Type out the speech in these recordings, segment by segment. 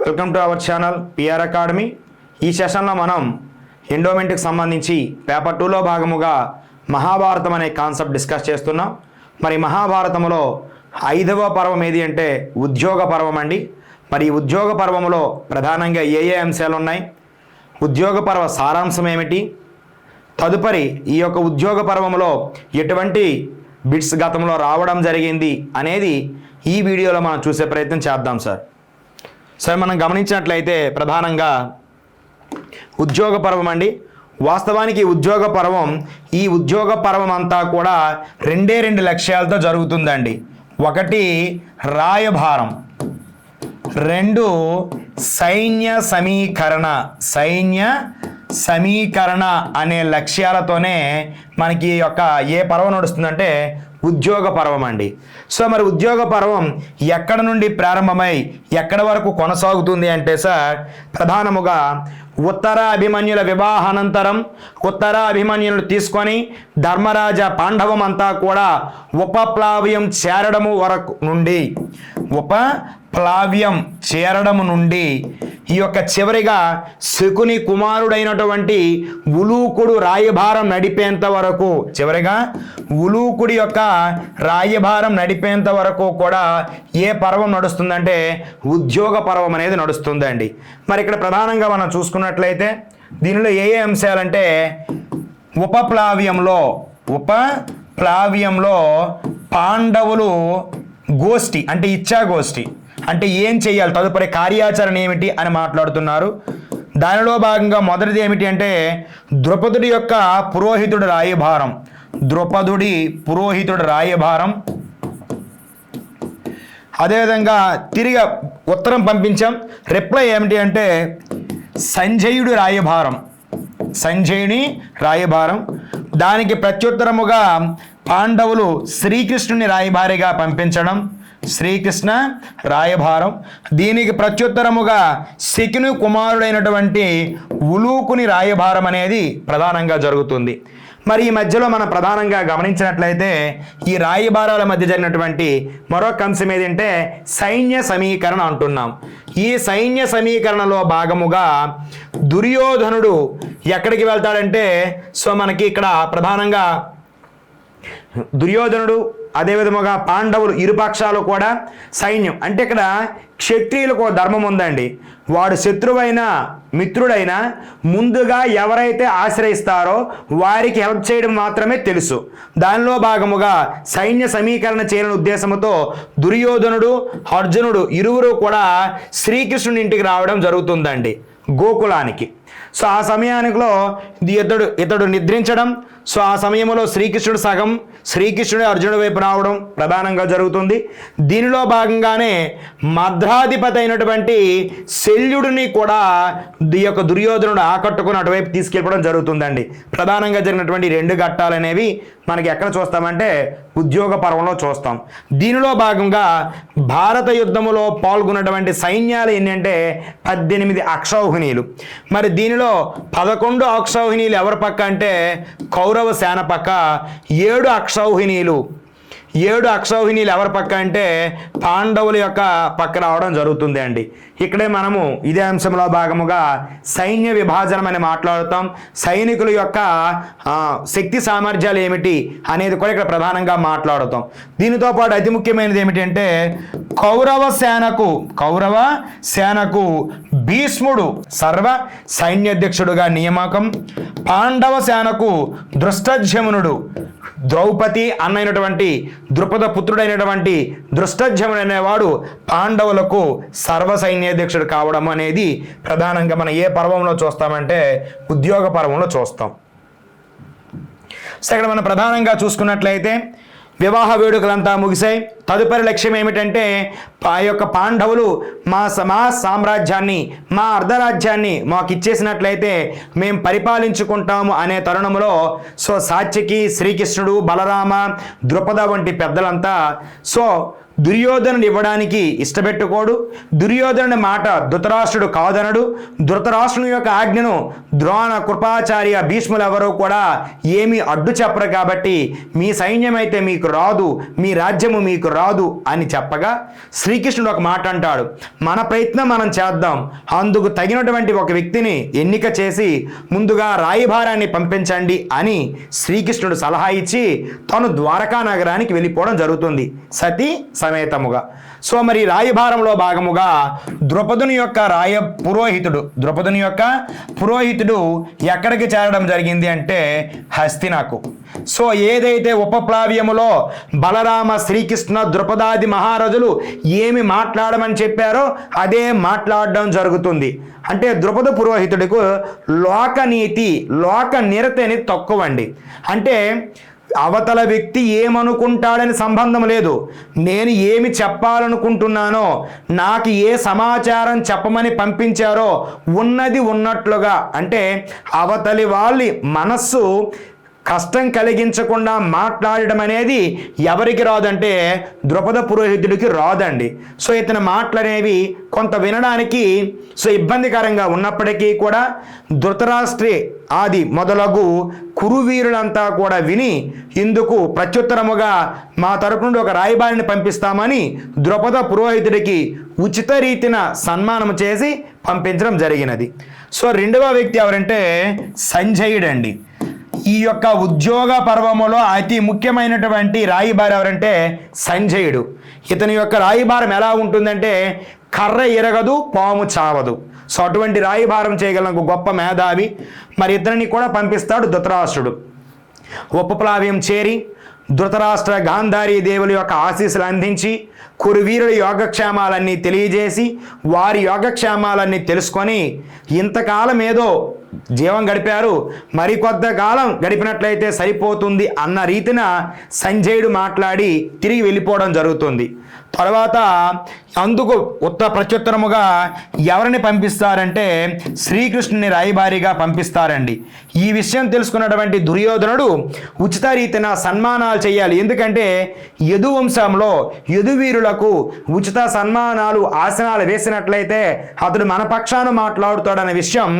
Welcome to our channel PR academy. ఈ సెషన్లో మనం ఎండోమెంట్కి సంబంధించి పేపర్ 2లో భాగముగా మహాభారతం అనే కాన్సెప్ట్ డిస్కస్ చేస్తున్నాం. మరి మహాభారతంలో 5వ పర్వం ఏది అంటే ఉద్యోగ పర్వం అండి. మరి ఈ ఉద్యోగ పర్వంలో ప్రధానంగా ఏ అంశాలు ఉన్నాయి, ఉద్యోగ పర్వ సారాంశం ఏమిటి, తదుపరి ఈ యొక్క ఉద్యోగ పర్వంలో ఎటువంటి బిట్స్ గతంలో రావడం జరిగింది అనేది ఈ వీడియోలో మనం చూసే ప్రయత్నం చేద్దాం సార్. సరే, మనం గమనించినట్లయితే ప్రధానంగా ఉద్యోగ పర్వం అండి. వాస్తవానికి ఈ ఉద్యోగ పర్వం అంతా కూడా రెండు లక్ష్యాలతో జరుగుతుందండి. ఒకటి రాయభారం, 2 సైన్య సమీకరణ అనే లక్ష్యాలతోనే మనకి యొక్క ఏ పర్వం నడుస్తుందంటే ఉద్యోగ పర్వం అండి. సో మరి ఉద్యోగ పర్వం ఎక్కడ నుండి ప్రారంభమై ఎక్కడ వరకు కొనసాగుతుంది అంటే సార్, ప్రధానముగా ఉత్తర అభిమన్యుల వివాహానంతరం ఉత్తర అభిమన్యులు తీసుకొని ధర్మరాజ పాండవం అంతా కూడా ఉపప్లావ్యం చేరడము నుండి ఈ యొక్క చివరిగా శకుని కుమారుడైనటువంటి ఉలూకుడు రాయభారం నడిపేంత వరకు కూడా ఏ పర్వం నడుస్తుందంటే ఉద్యోగ పర్వం అనేది నడుస్తుందండి. మరి ఇక్కడ ప్రధానంగా మనం చూసుకున్నట్లయితే దీనిలో ఏ అంశాలంటే ఉపప్లావ్యంలో పాండవులు గోష్ఠి అంటే ఇచ్ఛాగోష్ఠి అంటే ఏం చేయాలి, తదుపరి కార్యాచరణ ఏమిటి అని మాట్లాడుతున్నారు. దానిలో భాగంగా మొదటిది ఏమిటి అంటే ద్రుపదుడి యొక్క పురోహితుడు రాయభారం. అదేవిధంగా తిరిగి ఉత్తరం పంపించాం. రిప్లై ఏమిటి అంటే సంజయుడి రాయభారం. దానికి ప్రత్యుత్తరముగా పాండవులు శ్రీకృష్ణుని రాయభారిగా పంపించడం, శ్రీకృష్ణ రాయభారం. దీనికి ప్రత్యుత్తరముగా శకుని కుమారుడైనటువంటి ఉలూకుని రాయభారం అనేది ప్రధానంగా జరుగుతుంది. మరి ఈ మధ్యలో మనం ప్రధానంగా గమనించినట్లయితే ఈ రాయబారాల మధ్య జరిగినటువంటి మరొక అంశం ఏదంటే సైన్య సమీకరణ అంటున్నాం. ఈ సైన్య సమీకరణలో భాగముగా దుర్యోధనుడు ఎక్కడికి వెళ్తాడంటే, సో మనకి ఇక్కడ ప్రధానంగా దుర్యోధనుడు అదేవిధముగా పాండవులు ఇరుపక్షాలు కూడా సైన్యం అంటే ఇక్కడ క్షత్రియులకు ధర్మం ఉందండి. వాడు శత్రువైన మిత్రుడైనా ముందుగా ఎవరైతే ఆశ్రయిస్తారో వారికి హెల్ప్ చేయడం మాత్రమే తెలుసు. దానిలో భాగముగా సైన్య సమీకరణ చేయాలని ఉద్దేశంతో దుర్యోధనుడు అర్జునుడు ఇరువురు కూడా శ్రీకృష్ణుని ఇంటికి రావడం జరుగుతుందండి, గోకులానికి. సో ఆ సమయానికిలో ఇతడు నిద్రించడం. సో ఆ సమయంలో శ్రీకృష్ణుడు అర్జునుడి వైపు రావడం ప్రధానంగా జరుగుతుంది. దీనిలో భాగంగానే మద్రాధిపతి అయినటువంటి శల్యుడిని కూడా ఈ యొక్క దుర్యోధనుడు ఆకట్టుకుని అటువైపు తీసుకెళ్ళడం జరుగుతుందండి. ప్రధానంగా జరిగినటువంటి 2 ఘట్టాలు అనేవి మనకి ఎక్కడ చూస్తామంటే ఉద్యోగ పర్వంలో చూస్తాం. దీనిలో భాగంగా భారత యుద్ధములో పాల్గొన్నటువంటి సైన్యాలు ఏంటంటే 18 అక్షౌహిణీలు. మరి దీనిలో 11 అక్షౌహిణీలు ఎవరి పక్క అంటే కౌరవ సేన పక్క, 7 అక్షౌహిణీలు ఎవరి పక్క అంటే పాండవుల యొక్క పక్క రావడం జరుగుతుంది అండి. ఇక్కడే మనము ఇదే అంశంలో భాగముగా సైన్య విభాజనం అని మాట్లాడుతాం. సైనికుల యొక్క శక్తి సామర్థ్యాలు ఏమిటి అనేది కూడా ఇక్కడ ప్రధానంగా మాట్లాడుతాం. దీనితో పాటు అతి ముఖ్యమైనది ఏమిటంటే కౌరవ సేనకు భీష్ముడు సర్వ సైన్యాధ్యక్షుడుగా నియామకం, పాండవ సేనకు దృష్టధ్యుమ్నుడు ద్రౌపది అన్నైనటువంటి ద్రుపద పుత్రుడైనటువంటి దృష్టధ్యుమ్నుడు అనేవాడు పాండవులకు సర్వ సైన్యాధ్యక్షుడు కావడం అనేది ప్రధానంగా మనం ఏ పర్వంలో చూస్తామంటే ఉద్యోగ పర్వంలో చూస్తాం. సో ఇక్కడ మనం ప్రధానంగా చూసుకున్నట్లయితే వివాహ వేడుకలంతా ముగిశాయి. తదుపరి లక్ష్యం ఏమిటంటే ఆ యొక్క పాండవులు మా సామ్రాజ్యాన్ని, మా అర్ధరాజ్యాన్ని మాకు ఇచ్చేసినట్లయితే మేము పరిపాలించుకుంటాము అనే తరుణంలో సో సాత్యకి, శ్రీకృష్ణుడు, బలరామ, ద్రుపద వంటి పెద్దలంతా సో దుర్యోధనుడు ఇవ్వడానికి ఇష్టపెట్టుకోడు. దుర్యోధనుడి మాట ధృతరాష్ట్రుడు కాదనడు. ధృతరాష్ట్రుని యొక్క ఆజ్ఞను ద్రోణ, కృపాచార్య, భీష్ములు ఎవరో కూడా ఏమీ అడ్డు చెప్పరు. కాబట్టి మీ సైన్యం అయితే మీకు రాదు, మీ రాజ్యము మీకు రాదు అని చెప్పగా శ్రీకృష్ణుడు ఒక మాట అంటాడు, మన ప్రయత్నం మనం చేద్దాం, అందుకు తగినటువంటి ఒక వ్యక్తిని ఎన్నిక చేసి ముందుగా రాయబారాన్ని పంపించండి అని శ్రీకృష్ణుడు సలహా ఇచ్చి తను ద్వారకా నగరానికి వెళ్ళిపోవడం జరుగుతుంది సతీ సమేతముగా. సో మరి రాయబారంలో భాగముగా ద్రౌపదుని యొక్క పురోహితుడు ఎక్కడికి చేరడం జరిగింది అంటే హస్తినాకు. సో ఏదైతే ఉపప్లావ్యములో బలరామ, శ్రీకృష్ణ, ద్రుపదాది మహారాజులు ఏమి మాట్లాడమని చెప్పారో అదే మాట్లాడడం జరుగుతుంది. అంటే ద్రుపద పురోహితుడికి లోకనీతి, లోక నిరతి అనేది తక్కువండి. అంటే అవతల వ్యక్తి ఏమనుకుంటాడని సంబంధం లేదు. నేను ఏమి చెప్పాలనుకుంటున్నానో, నాకు ఏ సమాచారం చెప్పమని పంపించారో ఉన్నది ఉన్నట్లుగా, అంటే అవతలి వాళ్ళ మనస్సు కష్టం కలిగించకుండా మాట్లాడడం అనేది ఎవరికి రాదంటే ద్రౌపద పురోహితుడికి రాదండి. సో ఇతని మాటలనేవి కొంత వినడానికి ఇబ్బందికరంగా ఉన్నప్పటికీ కూడా ధృతరాష్ట్రే ఆది మొదలగు కురువీరులంతా కూడా విని ఇందుకు ప్రత్యుత్తరముగా మా తరపు నుండి ఒక రాయబారిని పంపిస్తామని ద్రౌపద పురోహితుడికి ఉచిత రీతిన సన్మానం చేసి పంపించడం జరిగినది. సో రెండవ వ్యక్తి ఎవరంటే సంజయుడు అండి. ఈ యొక్క ఉద్యోగ పర్వములో అతి ముఖ్యమైనటువంటి రాయబారి ఎవరంటే సంజయుడు. ఇతని యొక్క రాయబారం ఎలా ఉంటుందంటే కర్ర ఎరగదు, పాము చావదు. సో అటువంటి రాయబారం చేయగల గొప్ప మేధావి. మరి ఇతనిని కూడా పంపిస్తాడు ధృతరాష్ట్రుడు. ఉపప్లావ్యం చేరి ధృతరాష్ట్ర, గాంధారీ దేవుల యొక్క ఆశీస్సులు అందించి కురువీరుల యోగక్షేమాలన్నీ తెలియజేసి వారి యోగక్షేమాలన్నీ తెలుసుకొని ఇంతకాలం ఏదో జీవం గడిపారు, మరికొంతకాలం గడిపినట్లయితే సరిపోతుంది అన్న రీతిన సంజయుడు మాట్లాడి తిరిగి వెళ్ళిపోవడం జరుగుతుంది. తర్వాత అందుకు ప్రత్యుత్తరముగా ఎవరిని పంపిస్తారంటే శ్రీకృష్ణుని రాయబారిగా పంపిస్తారండి. ఈ విషయం తెలుసుకున్నటువంటి దుర్యోధనుడు ఉచిత రీతిన సన్మానాలు చేయాలి. ఎందుకంటే యదువంశంలో యదువీరులకు ఉచిత సన్మానాలు, ఆసనాలు వేసినట్లయితే అతడు మన పక్షాన మాట్లాడుతాడనే విషయం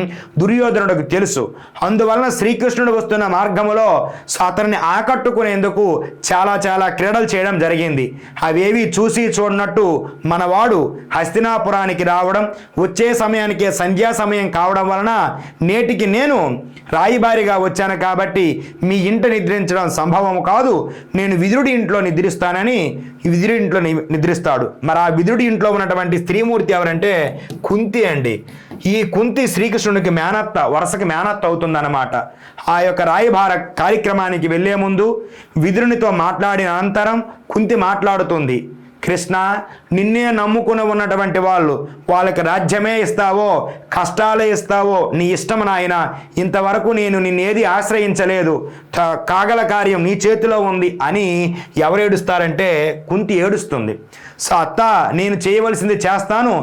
దుర్యోధనుడికి తెలుసు. అందువలన శ్రీకృష్ణుడు వస్తున్న మార్గములో అతన్ని ఆకట్టుకునేందుకు చాలా క్రీడలు చేయడం జరిగింది. అవేవి చూసి చూడనట్టు మనవాడు హస్తినాపురానికి రావడం, వచ్చే సమయానికి సంధ్యా సమయం కావడం వలన నేటికి నేను రాయబారిగా వచ్చాను కాబట్టి మీ ఇంట నిద్రించడం సంభవం కాదు, నేను విదురుడి ఇంట్లో నిద్రిస్తానని విదురుడి ఇంట్లో నిద్రిస్తాడు. మరి ఆ విదురుడి ఇంట్లో ఉన్నటువంటి స్త్రీమూర్తి ఎవరంటే కుంతి అండి. ఈ కుంతి శ్రీకృష్ణుడికి మేనత్త, వరుసకి మేనత్త అవుతుందన్నమాట. ఆ యొక్క రాయబార కార్యక్రమానికి వెళ్లే ముందు విదురునితో మాట్లాడిన అనంతరం కుంతి మాట్లాడుతుంది, కృష్ణ, నిన్నే నమ్ముకుని ఉన్నటువంటి వాళ్ళకి రాజ్యమే ఇస్తావో కష్టాలే ఇస్తావో నీ ఇష్టం నాయన, ఇంతవరకు నేను నిన్నేది ఆశ్రయించలేదు, కాగల కార్యం నీ చేతిలో ఉంది అని ఎవరు ఏడుస్తారంటే కుంతి ఏడుస్తుంది. సో అత్త, నేను చేయవలసింది చేస్తాను,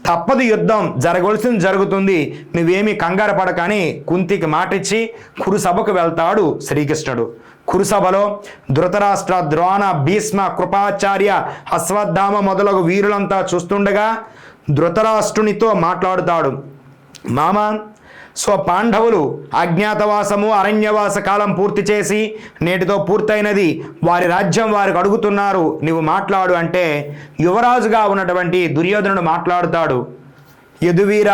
తప్పదు, యుద్ధం జరగవలసింది జరుగుతుంది, నువ్వేమీ కంగారు పడకని కుంతికి మాటిచ్చి కురుసభకు వెళ్తాడు శ్రీకృష్ణుడు. కురుసభలో ధృతరాష్ట్ర, ద్రోణ, భీష్మ, కృపాచార్య, అశ్వత్థామ మొదలగు వీరులంతా చూస్తుండగా ధృతరాష్ట్రునితో మాట్లాడుతాడు, మామ, సో పాండవులు అజ్ఞాతవాసము, అరణ్యవాస కాలం పూర్తి చేసి నేటితో పూర్తయినది, వారి రాజ్యం వారికి అడుగుతున్నారు, నువ్వు మాట్లాడు అంటే యువరాజుగా ఉన్నటువంటి దుర్యోధనుడు మాట్లాడుతాడు, యదువీర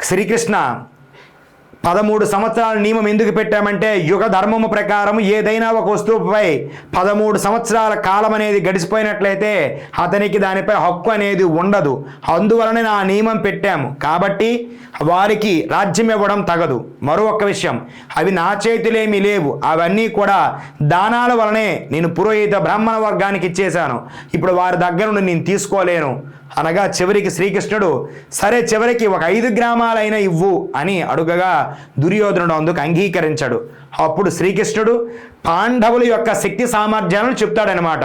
శ్రీకృష్ణ, 13 సంవత్సరాల నియమం ఎందుకు పెట్టామంటే యుగ ధర్మము ప్రకారం ఏదైనా ఒక వస్తువుపై 13 సంవత్సరాల కాలం అనేది గడిచిపోయినట్లయితే అతనికి దానిపై హక్కు అనేది ఉండదు. అందువలన ఆ నియమం పెట్టాము. కాబట్టి వారికి రాజ్యం ఇవ్వడం తగదు. మరొక విషయం, అవి నా చేతులేమీ లేవు, అవన్నీ కూడా దానాల వలనే నేను పురోహిత బ్రాహ్మణ వర్గానికి ఇచ్చేశాను. ఇప్పుడు వారి దగ్గర నుండి నేను తీసుకోలేను అనగా చివరికి శ్రీకృష్ణుడు సరే చివరికి ఒక 5 గ్రామాలైనా ఇవ్వు అని అడుగగా దుర్యోధనుడు అందుకు అంగీకరించాడు. అప్పుడు శ్రీకృష్ణుడు పాండవుల యొక్క శక్తి సామర్థ్యాలను చెప్తాడనమాట.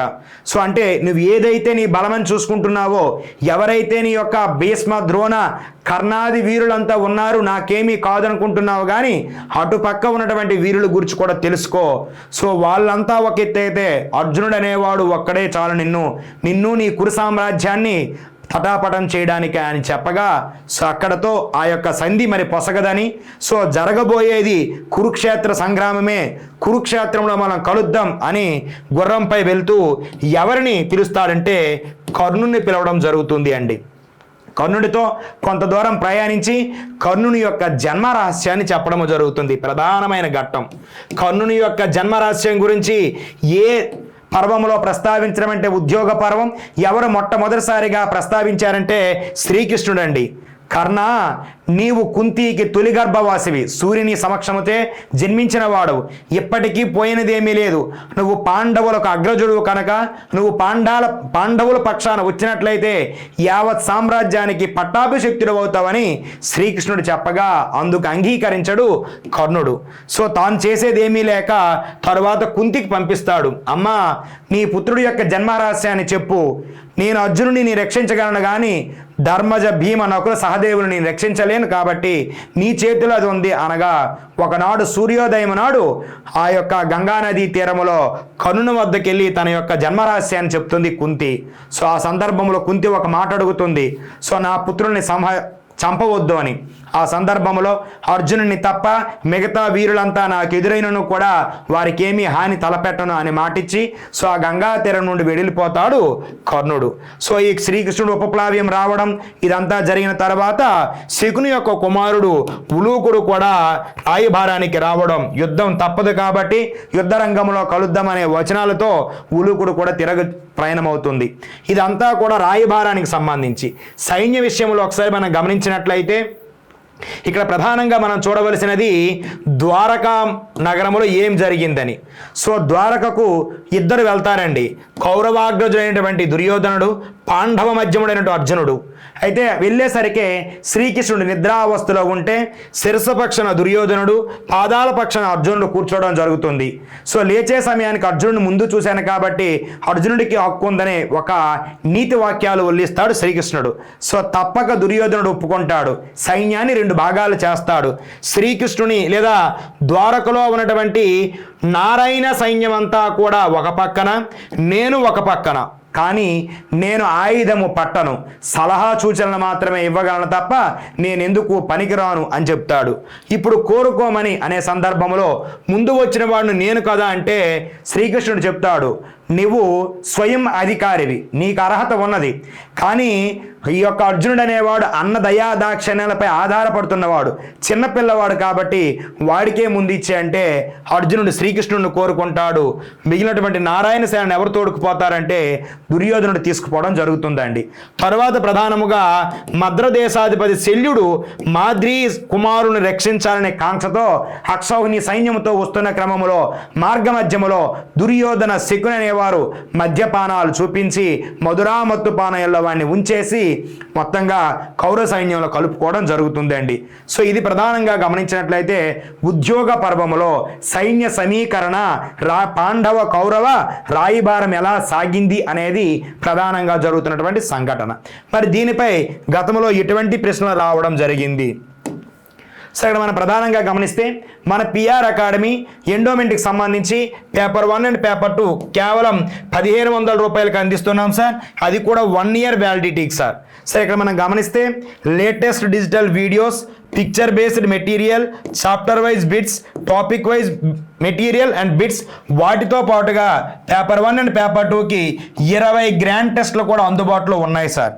సో అంటే నువ్వు ఏదైతే నీ బలమని చూసుకుంటున్నావో, ఎవరైతే నీ యొక్క భీష్మ ద్రోణ కర్ణాది వీరులంతా ఉన్నారు, నాకేమీ కాదనుకుంటున్నావు, కానీ అటుపక్క ఉన్నటువంటి వీరుల గురించి కూడా తెలుసుకో. సో వాళ్ళంతా ఒక ఎత్తు అయితే అర్జునుడు అనేవాడు ఒక్కడే చాలు నిన్ను నీ కురు సామ్రాజ్యాన్ని పటాపటం చేయడానికి అని చెప్పగా, సో అక్కడతో ఆ యొక్క సంధి మరి పొసగదని, సో జరగబోయేది కురుక్షేత్ర సంగ్రామమే, కురుక్షేత్రంలో మనం కలుద్దాం అని గుర్రంపై వెళ్తూ ఎవరిని పిలుస్తాడంటే కర్ణుని పిలవడం జరుగుతుంది అండి. కర్ణుడితో కొంత దూరం ప్రయాణించి కర్ణుని యొక్క జన్మ రహస్యాన్ని చెప్పడం జరుగుతుంది. ప్రధానమైన ఘట్టం కర్ణుని యొక్క జన్మ రహస్యం గురించి ఏ పర్వంలో ప్రస్తావించడం అంటే ఉద్యోగ పర్వం. ఎవరు మొట్టమొదటిసారిగా ప్రస్తావించారంటే శ్రీకృష్ణుడు అండి. కర్ణ, నీవు కుంతికి తొలి గర్భవాసివి, సూర్యుని సమక్షముతే జన్మించిన వాడవు, ఇప్పటికీ పోయినదేమీ లేదు. నువ్వు పాండవులకు అగ్రజుడు కనుక నువ్వు పాండవుల పక్షాన వచ్చినట్లయితే యావత్ సామ్రాజ్యానికి పట్టాభిషిక్తుడు అవుతావని శ్రీకృష్ణుడు చెప్పగా అందుకు అంగీకరించడు కర్ణుడు. సో తాను చేసేదేమీ లేక తరువాత కుంతికి పంపిస్తాడు. అమ్మా, నీ పుత్రుడి యొక్క జన్మరహస్యాన్ని చెప్పు, నేను అర్జునుడిని రక్షించగలను, కానీ ధర్మజ భీమ నకుల సహదేవుని నేను రక్షించలేను, కాబట్టి నీ చేతిలో అది ఉంది అనగా, ఒకనాడు సూర్యోదయం నాడు ఆ యొక్క గంగానదీ తీరములో కర్ణుని వద్దకు వెళ్ళి తన యొక్క జన్మరహస్యాన్ని చెప్తుంది కుంతి. సో ఆ సందర్భంలో కుంతి ఒక మాట అడుగుతుంది, సో నా పుత్రుల్ని చంపవద్దు అని. ఆ సందర్భంలో అర్జునుని తప్ప మిగతా వీరులంతా నాకు ఎదురైనను కూడా వారికి ఏమీ హాని తలపెట్టను అని మాటిచ్చి సో ఆ గంగా తీరం నుండి వెళ్ళిపోతాడు కర్ణుడు. సో ఈ శ్రీకృష్ణుడు ఉపప్లావ్యం రావడం ఇదంతా జరిగిన తర్వాత శకుని యొక్క కుమారుడు ఉలూకుడు కూడా రాయభారానికి రావడం, యుద్ధం తప్పదు కాబట్టి యుద్ధ రంగంలో కలుద్దామనే వచనాలతో ఉలూకుడు కూడా ప్రయాణమవుతుంది. ఇదంతా కూడా రాయభారానికి సంబంధించి. సైన్య విషయంలో ఒకసారి మనం గమనించినట్లయితే ఇక్కడ ప్రధానంగా మనం చూడవలసినది ద్వారకా నగరంలో ఏం జరిగిందని. సో ద్వారకకు ఇద్దరు వెళ్తారండి, కౌరవాగ్రజుడైనటువంటి దుర్యోధనుడు, పాండవ మధ్యముడైనటువంటి అర్జునుడు. అయితే వెళ్ళేసరికి శ్రీకృష్ణుడు నిద్రావస్థలో ఉంటే శిరస్సు పక్షన దుర్యోధనుడు, పాదాల పక్షన అర్జునుడు కూర్చోవడం జరుగుతుంది. సో లేచే సమయానికి అర్జునుడు ముందు చూశాను కాబట్టి అర్జునుడికి హక్కు ఉందనే ఒక నీతి వాక్యాలు వల్లిస్తాడు శ్రీకృష్ణుడు. సో తప్పక దుర్యోధనుడు ఒప్పుకుంటాడు, సైన్యాన్ని 2 భాగాలు చేస్తాడు. శ్రీకృష్ణుని లేదా ద్వారకలో ఉన్నటువంటి నారాయణ సైన్యం అంతా కూడా ఒక పక్కన, నేను ఒక పక్కన, కానీ నేను ఆయుధము పట్టను, సలహా సూచనలు మాత్రమే ఇవ్వగలను తప్ప నేనెందుకు పనికిరాను అని చెప్తాడు. ఇప్పుడు కోరుకోమని అనే సందర్భంలో ముందు వచ్చిన వాడిని నేను కదా అంటే శ్రీకృష్ణుడు చెప్తాడు, నువ్వు స్వయం అధికారివి, నీకు అర్హత ఉన్నది, కానీ ఈ యొక్క అర్జునుడు అనేవాడు అన్న దయా దాక్షిణ్యాలపై ఆధారపడుతున్నవాడు, చిన్నపిల్లవాడు, కాబట్టి వాడికే ముందు ఇచ్చే అంటే అర్జునుడు శ్రీకృష్ణుడిని కోరుకుంటాడు. మిగిలినటువంటి నారాయణ సేనను ఎవరు తోడుకుపోతారంటే దుర్యోధనుడు తీసుకుపోవడం జరుగుతుందండి. తరువాత ప్రధానముగా మద్రదేశాధిపతి శల్యుడు మాద్రీ కుమారుని రక్షించాలనే కాంక్షతో అక్షౌహిణి సైన్యంతో వస్తున్న క్రమంలో మార్గమధ్యములో దుర్యోధన శకుని అనేవారు మద్యపానాలు చూపించి మధురామత్తు పానయంలో వాడిని ఉంచేసి మొత్తంగా కౌరవ సైన్యంలో కలుపుకోవడం జరుగుతుందండి. సో ఇది ప్రధానంగా గమనించినట్లయితే ఉద్యోగ పర్వములో సైన్య సమీకరణ పాండవ కౌరవ రాయబారం ఎలా సాగింది అనేది ప్రధానంగా జరుగుతున్నటువంటి సంఘటన. మరి దీనిపై గతంలో ఎటువంటి ప్రశ్నలు రావడం జరిగింది? సో ఇక్కడ మనం ప్రధానంగా గమనిస్తే మన పిఆర్ అకాడమీ ఎండోమెంట్కి సంబంధించి పేపర్ 1 అండ్ పేపర్ 2 కేవలం 1500 రూపాయలకి అందిస్తున్నాం సార్. అది కూడా 1 ఇయర్ వ్యాలిడిటీకి సార్. సో ఇక్కడ మనం గమనిస్తే latest digital videos, picture based material, chapter wise bits, topic wise material and bits, వాటితో పాటుగా పేపర్ 1 అండ్ పేపర్ 2కి 20 గ్రాండ్ టెస్ట్లు కూడా అందుబాటులో ఉన్నాయి సార్.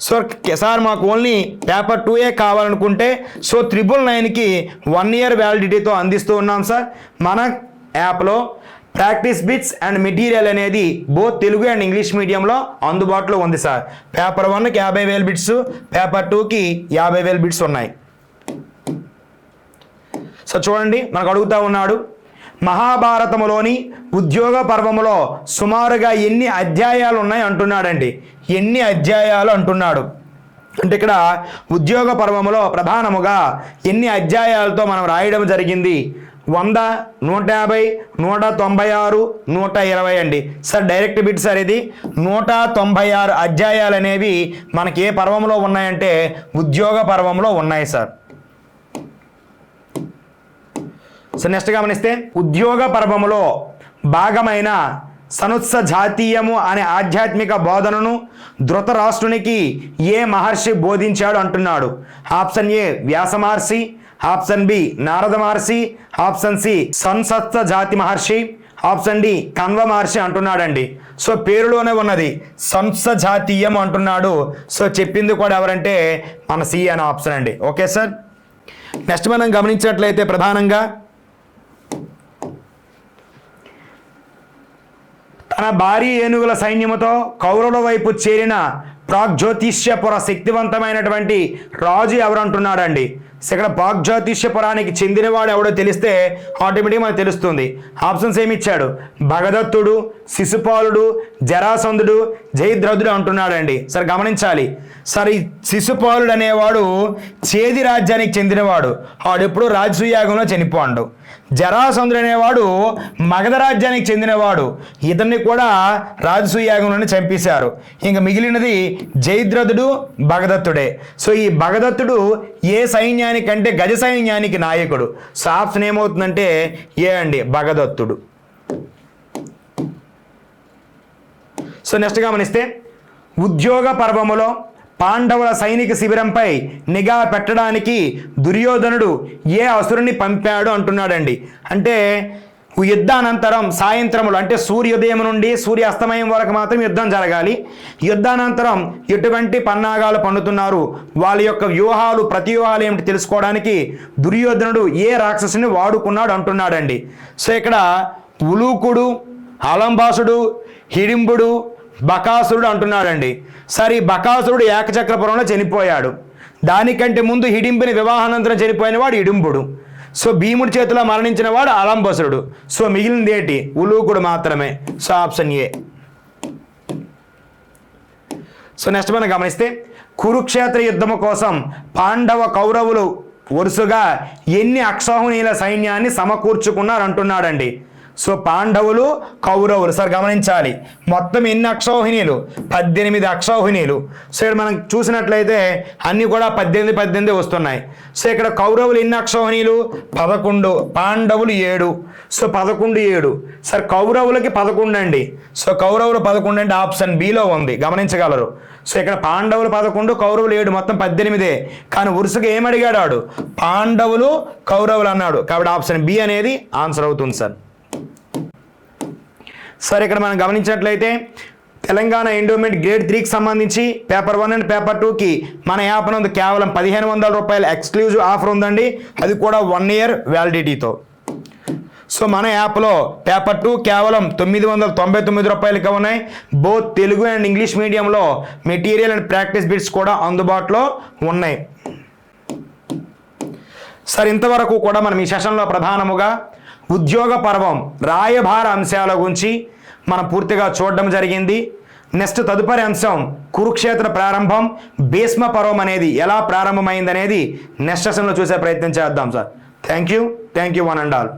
సో సార్ మాకు ఓన్లీ పేపర్ 2ఏ కావాలనుకుంటే సో 999కి 1 ఇయర్ వ్యాలిడిటీతో అందిస్తూ ఉన్నాం సార్. మన యాప్లో ప్రాక్టీస్ బిట్స్ అండ్ మెటీరియల్ అనేది బోత్ తెలుగు అండ్ ఇంగ్లీష్ మీడియంలో అందుబాటులో ఉంది సార్. పేపర్ 1కి 50,000 బిట్స్, పేపర్ 2కి 50,000 బిట్స్ ఉన్నాయి. సో చూడండి, మనకు అడుగుతూ ఉన్నాడు, మహాభారతములోని ఉద్యోగ పర్వములో సుమారుగా ఎన్ని అధ్యాయాలు ఉన్నాయి అంటున్నాడండి. ఎన్ని అధ్యాయాలు అంటున్నాడు అంటే ఇక్కడ ఉద్యోగ పర్వములో ప్రధానముగా ఎన్ని అధ్యాయాలతో మనం రాయడం జరిగింది, 100, 150, 196, 120 అండి. సార్ డైరెక్ట్ బిట్ సార్ ఇది. 196 అధ్యాయాలు అనేవి మనకి ఏ పర్వంలో ఉన్నాయంటే ఉద్యోగ పర్వంలో ఉన్నాయి సార్. సో నెక్స్ట్ గమనిస్తే ఉద్యోగ పర్వములో భాగమైన సనుత్స జాతీయము అనే ఆధ్యాత్మిక బోధనను ధృతరాష్ట్రునికి ఏ మహర్షి బోధించాడు అంటున్నాడు. ఆప్షన్ ఏ వ్యాస మహర్షి, ఆప్షన్ బి నారద మహర్షి, ఆప్షన్ సి సంసత్స జాతి మహర్షి, ఆప్షన్ డి కన్వ మహర్షి అంటున్నాడండి. సో పేరులోనే ఉన్నది సంస జాతీయం అంటున్నాడు. సో చెప్పింది కూడా ఎవరంటే మన సి అనే ఆప్షన్ అండి. Okay sir. నెక్స్ట్ మనం గమనించినట్లయితే ప్రధానంగా తన భారీ ఏనుగుల సైన్యముతో కౌరవుల వైపు చేరిన ప్రాగ్జ్యోతిష్యపుర శక్తివంతమైనటువంటి రాజు ఎవరు అంటున్నాడండి. ఇక్కడ ప్రాగ్జ్యోతిష్యపురానికి చెందినవాడు ఎవడో తెలిస్తే ఆటోమేటిక్గా మనకు తెలుస్తుంది. ఆప్షన్స్ ఏమి ఇచ్చాడు? భగదత్తుడు, శిశుపాలుడు, జరాసంధుడు, జయద్రథుడు అంటున్నాడండి. సరే గమనించాలి సార్, ఈ శిశుపాలుడు అనేవాడు చేది రాజ్యానికి చెందినవాడు. వాడు ఎప్పుడు రాజసూయాగంలో చనిపోండు. జరాసంధుడు అనేవాడు మగధ రాజ్యానికి చెందినవాడు. ఇతన్ని కూడా రాజసూయాగంలోనే చంపేశారు. ఇంకా మిగిలినది జయద్రథుడు, భగదత్తుడే. సో ఈ భగదత్తుడు ఏ సైన్యానికంటే గజ సైన్యానికి నాయకుడు. సో ఆప్షన్ ఏమవుతుందంటే ఏ అండి, భగదత్తుడు. సో నెక్స్ట్ గమనిస్తే ఉద్యోగ పర్వములో పాండవుల సైనిక శిబిరంపై నిఘా పెట్టడానికి దుర్యోధనుడు ఏ అసురుని పంపాడు అంటున్నాడండి. అంటే యుద్ధానంతరం సాయంత్రములు అంటే సూర్యోదయం నుండి సూర్యాస్తమయం వరకు మాత్రం యుద్ధం జరగాలి. యుద్ధానంతరం ఎటువంటి పన్నాగాలు పన్నుతున్నారు, వాళ్ళ యొక్క వ్యూహాలు ప్రతివ్యూహాలు ఏమిటి తెలుసుకోవడానికి దుర్యోధనుడు ఏ రాక్షసుని వాడుకున్నాడు అంటున్నాడండి. సో ఇక్కడ ఉలూకుడు, అలంబాసుడు, హిడింబుడు, బకాసురుడు అంటున్నాడండి. సరే ఈ బకాసురుడు ఏకచక్రపురంలో చనిపోయాడు. దానికంటే ముందు హిడింబుని వివాహానంతరం చనిపోయిన వాడు హిడింబుడు. సో భీముడి చేతిలో మరణించిన వాడు అలంబసురుడు. సో మిగిలింది ఏంటి? ఉలూకుడు మాత్రమే. So option A. So next మనం గమనిస్తే కురుక్షేత్ర యుద్ధము కోసం పాండవ కౌరవులు వరుసగా ఎన్ని అక్షౌహిణీల సైన్యాన్ని సమకూర్చుకున్నారు అంటున్నాడండి. సో పాండవులు, కౌరవులు సార్ గమనించాలి మొత్తం ఎన్ని అక్షౌహిణీలు? 18 అక్షౌహిణీలు. సో ఇక్కడ మనం చూసినట్లయితే అన్నీ కూడా 18 వస్తున్నాయి. సో ఇక్కడ కౌరవులు ఎన్ని అక్షౌహిణీలు? 11, పాండవులు 7. సో 11, 7. సార్ కౌరవులకి 11 అండి. సో కౌరవులు 11 అంటే ఆప్షన్ బిలో ఉంది, గమనించగలరు. సో ఇక్కడ పాండవులు 11, కౌరవులు 7, మొత్తం 18. కానీ వరుసగా ఏమడిగాడు వాడు? పాండవులు, కౌరవులు అన్నాడు. కాబట్టి ఆప్షన్ బి అనేది ఆన్సర్ అవుతుంది సార్. సరే ఇక్కడ మనం గమనించినట్లయితే తెలంగాణ ఎండోమెంట్ గ్రేడ్ 3కి సంబంధించి పేపర్ 1 అండ్ పేపర్ 2కి మన యాప్ నందు కేవలం 1500 రూపాయల ఎక్స్క్లూజివ్ ఆఫర్ ఉందండి. అది కూడా 1 year వ్యాలిడిటీతో. సో మన యాప్లో పేపర్ 2 కేవలం 999 రూపాయలకి ఉన్నాయి. బోత్ తెలుగు అండ్ ఇంగ్లీష్ మీడియంలో మెటీరియల్ అండ్ ప్రాక్టీస్ బిట్స్ కూడా అందుబాటులో ఉన్నాయి. సార్ ఇంతవరకు కూడా మనం ఈ సెషన్లో ప్రధానముగా ఉద్యోగ పర్వం రాయభార అంశాల గురించి మనం పూర్తిగా చూడడం జరిగింది. నెక్స్ట్ తదుపరి అంశం కురుక్షేత్ర ప్రారంభం, భీష్మ పర్వం అనేది ఎలా ప్రారంభమైంది అనేది నెక్స్ట్ సెషన్లో చూసే ప్రయత్నం చేద్దాం sir. Thank you one and all.